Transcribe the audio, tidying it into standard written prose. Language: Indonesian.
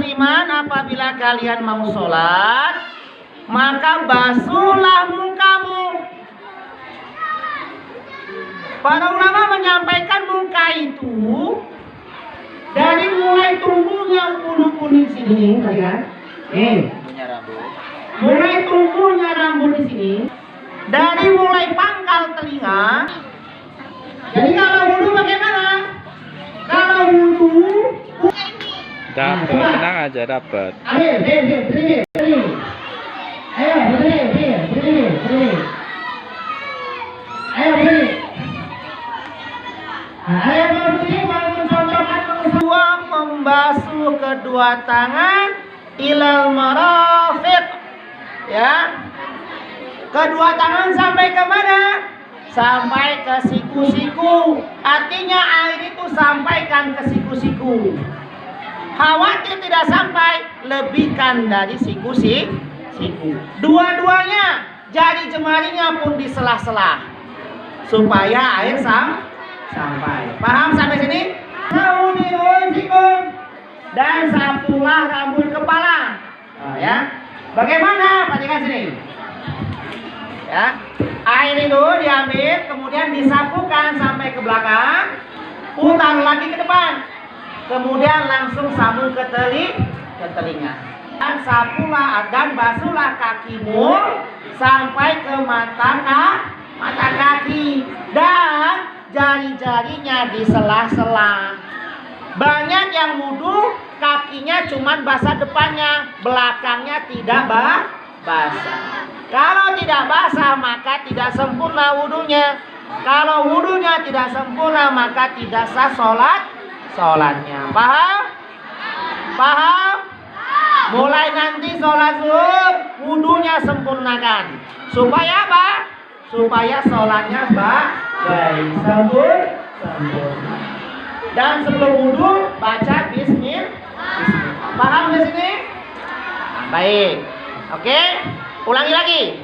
beriman, apabila kalian mau sholat, maka basuhlah mukamu. Para ulama menyampaikan muka itu dari mulai tumbuhnya bulu kuning sini, kalian. Mulai tumbuhnya rambut di sini, dari mulai pangkal telinga. Jadi kalau wudhu bagaimana? Kalau wudhu dapat, tenang aja dapat. Ayo, berdiri. Ayo, berdiri. Ayo, berdiri. Ayo, berdiri, mencontohkan dua membasuh kedua tangan ilal marafiq. Ya. Kedua tangan sampai ke mana? Sampai ke siku-siku. Artinya air itu sampaikan ke siku-siku. Khawatir tidak sampai, lebihkan dari siku-siku. Dua-duanya, jari jemarinya pun di sela-sela, supaya air sampai. Paham sampai sini? Dan sapulah rambut kepala. Ya. Bagaimana? Perhatikan sini. Ya, air itu diambil, kemudian disapukan sampai ke belakang, putar lagi ke depan, kemudian langsung sambung ke telinga. Dan sapulah dan basuhlah kakimu sampai ke mata kaki, dan jari-jarinya di sela-sela. Banyak yang wudhu kakinya cuma basah depannya, belakangnya tidak basah. Kalau tidak basah maka tidak sempurna wudhunya. Kalau wudhunya tidak sempurna maka tidak sah sholatnya. Paham? Paham? Mulai nanti sholat zuhur wudhunya sempurnakan. Supaya apa? Supaya sholatnya baik, sempurna. Dan sebelum wudhu baca bismillah. Paham di sini? Baik. Oke, ulangi lagi.